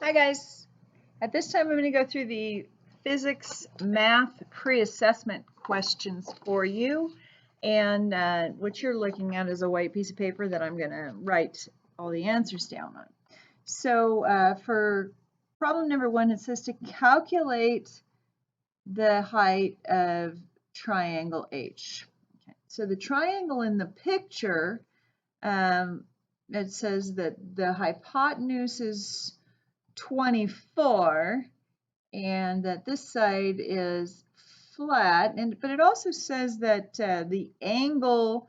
Hi guys. At this time I'm going to go through the physics math pre-assessment questions for you, and what you're looking at is a white piece of paper that I'm going to write all the answers down on. So for problem number 1, it says to calculate the height of triangle H. Okay. So the triangle in the picture, it says that the hypotenuse is 24 and that this side is flat, but it also says that the angle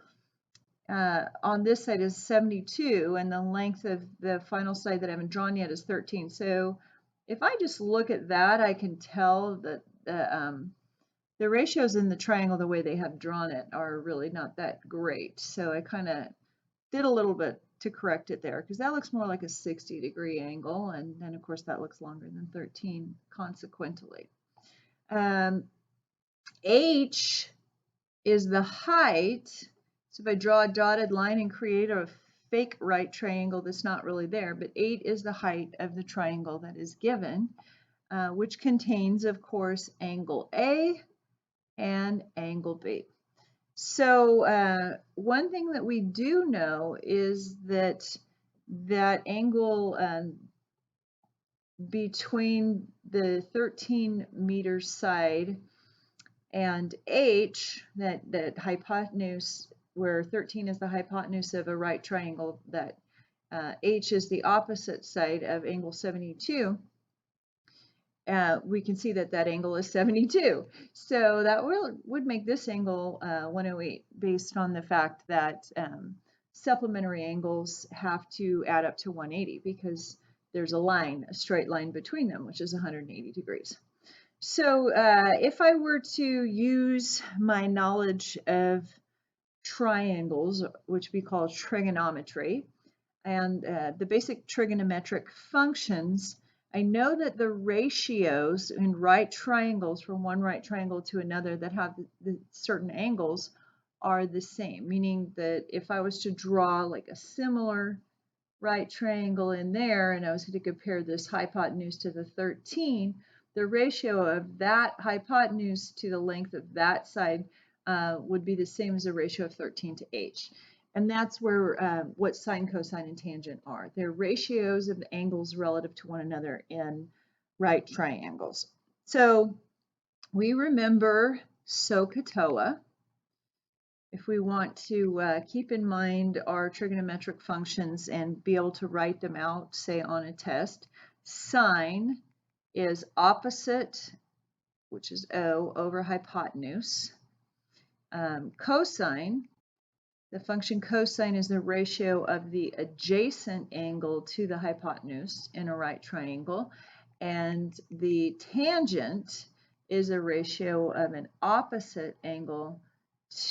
on this side is 72 and the length of the final side that I haven't drawn yet is 13. So if I just look at that, I can tell that the ratios in the triangle, the way they have drawn it, are really not that great. So I kind of did a little bit to correct it there because that looks more like a 60-degree angle, and then of course that looks longer than 13 consequently. H is the height. So if I draw a dotted line and create a fake right triangle that's not really there, but 8 is the height of the triangle that is given, which contains, of course, angle A and angle B. So one thing that we do know is that angle between the 13 meter side and H, that hypotenuse, where 13 is the hypotenuse of a right triangle, that H is the opposite side of angle 72, we can see that that angle is 72. So that would make this angle 108 based on the fact that supplementary angles have to add up to 180 because there's a line, a straight line between them, which is 180 degrees. So if I were to use my knowledge of triangles, which we call trigonometry, and the basic trigonometric functions, I know that the ratios in right triangles from one right triangle to another that have the certain angles are the same, meaning that if I was to draw like a similar right triangle in there and I was going to compare this hypotenuse to the 13, the ratio of that hypotenuse to the length of that side would be the same as the ratio of 13 to H. And that's where what sine, cosine, and tangent are. They're ratios of the angles relative to one another in right triangles. So we remember SOHCAHTOA. If we want to keep in mind our trigonometric functions and be able to write them out, say on a test, sine is opposite, which is O, over hypotenuse. Cosine, the function cosine is the ratio of the adjacent angle to the hypotenuse in a right triangle, and the tangent is a ratio of an opposite angle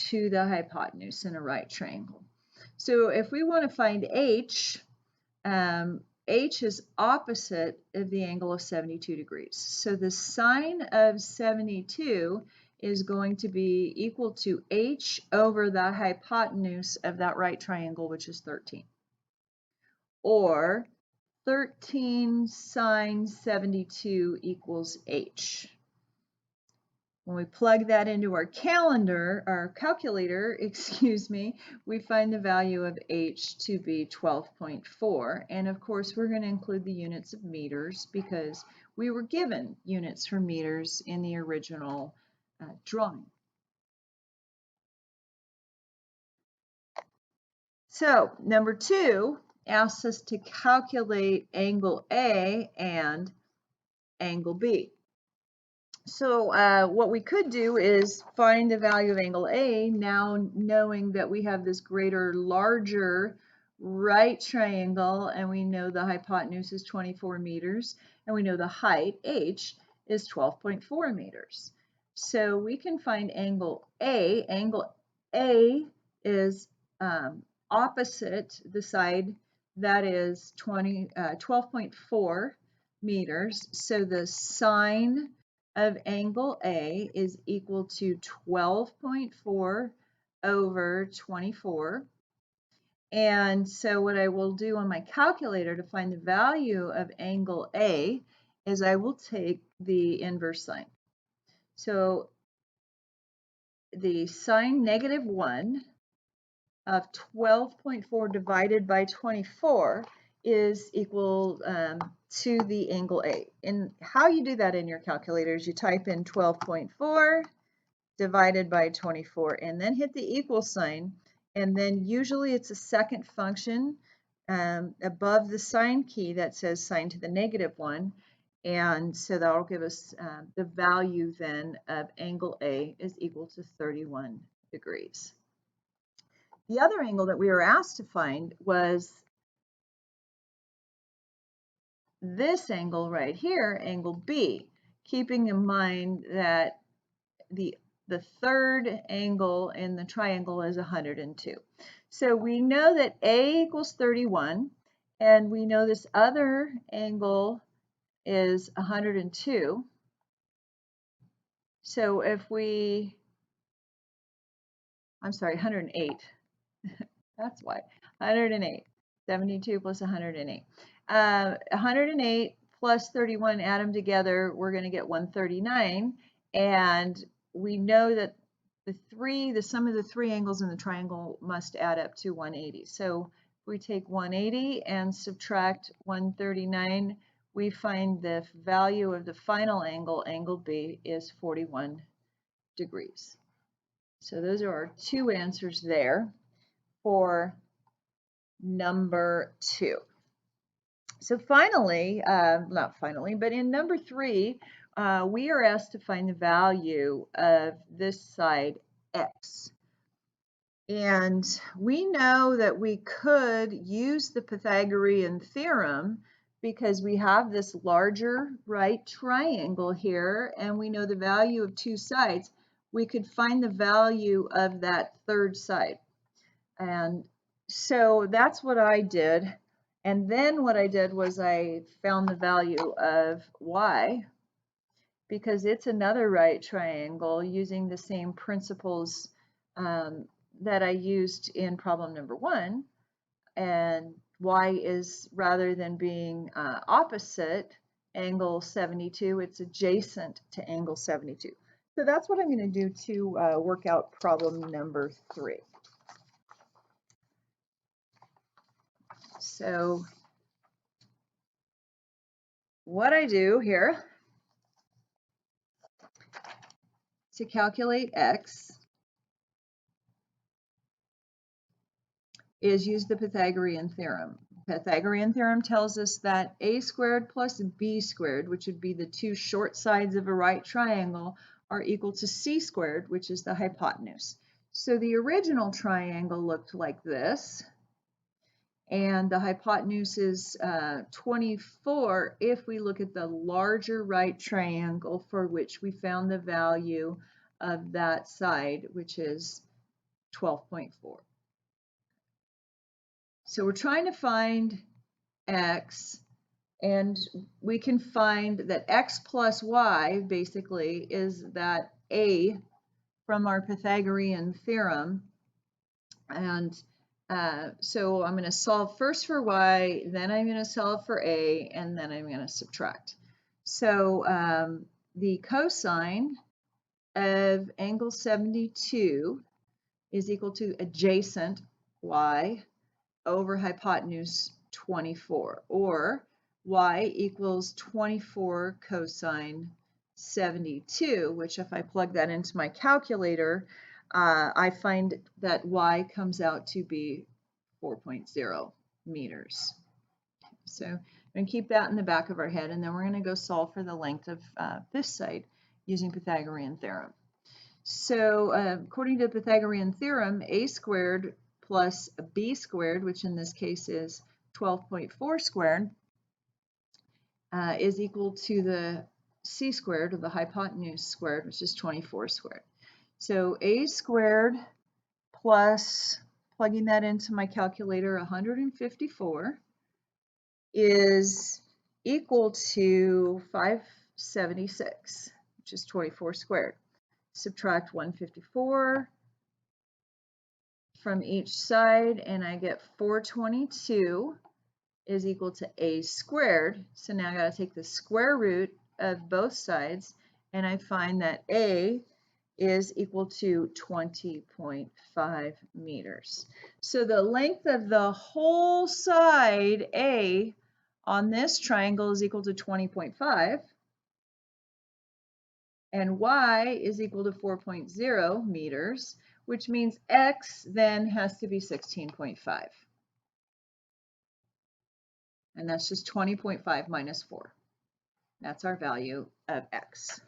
to the hypotenuse in a right triangle. So if we want to find H, H is opposite of the angle of 72 degrees. So the sine of 72 is going to be equal to H over the hypotenuse of that right triangle, which is 13. Or 13 sine 72 equals H. When we plug that into our calculator, excuse me, we find the value of H to be 12.4. And of course, we're going to include the units of meters because we were given units for meters in the original drawing. So number 2 asks us to calculate angle A and angle B. So what we could do is find the value of angle A, now knowing that we have this greater, larger right triangle, and we know the hypotenuse is 24 meters, and we know the height, H, is 12.4 meters. So we can find angle A. Angle A is opposite the side that is 12.4 meters. So the sine of angle A is equal to 12.4 over 24. And so what I will do on my calculator to find the value of angle A is I will take the inverse sine. So the sine -1 of 12.4 divided by 24 is equal to the angle A. And how you do that in your calculator is you type in 12.4 divided by 24 and then hit the equal sign, and then usually it's a second function above the sine key that says sine to the -1, and so that will give us the value then of angle A is equal to 31 degrees. The other angle that we were asked to find was this angle right here, angle B, keeping in mind that the third angle in the triangle is 102. So we know that A equals 31, and we know this other angle is 102. So if we, I'm sorry, 108. That's why. 108. 72 plus 108. 108 plus 31, add them together, we're going to get 139. And we know that the sum of the three angles in the triangle must add up to 180. So if we take 180 and subtract 139, we find the value of the final angle, angle B, is 41 degrees. So those are our two answers there for number 2. So finally, not finally, but in number 3, we are asked to find the value of this side x. And we know that we could use the Pythagorean theorem because we have this larger right triangle here, and we know the value of two sides. We could find the value of that third side. And so that's what I did. And then what I did was I found the value of y, because it's another right triangle using the same principles that I used in problem number 1. And y is, rather than being opposite angle 72, it's adjacent to angle 72. So that's what I'm going to do to work out problem number 3. So what I do here to calculate x is use the Pythagorean theorem. Pythagorean theorem tells us that a squared plus b squared, which would be the two short sides of a right triangle, are equal to c squared, which is the hypotenuse. So the original triangle looked like this, and the hypotenuse is 24 if we look at the larger right triangle for which we found the value of that side, which is 12.4. So we're trying to find x, and we can find that x plus y basically is that a from our Pythagorean theorem. And so I'm going to solve first for y, then I'm going to solve for a, and then I'm going to subtract. So the cosine of angle 72 is equal to adjacent y over hypotenuse 24, or y equals 24 cosine 72, which if I plug that into my calculator, I find that y comes out to be 4.0 meters. So I'm going to keep that in the back of our head, and then we're going to go solve for the length of this side using Pythagorean theorem. So according to the Pythagorean theorem, a squared plus b squared, which in this case is 12.4 squared, is equal to the c squared, or the hypotenuse squared, which is 24 squared. So a squared plus, plugging that into my calculator, 154, is equal to 576, which is 24 squared. Subtract 154 from each side, and I get 422 is equal to a squared. So now I got to take the square root of both sides, and I find that a is equal to 20.5 meters. So the length of the whole side A on this triangle is equal to 20.5, and y is equal to 4.0 meters, which means x then has to be 16.5. And that's just 20.5 minus 4. That's our value of x.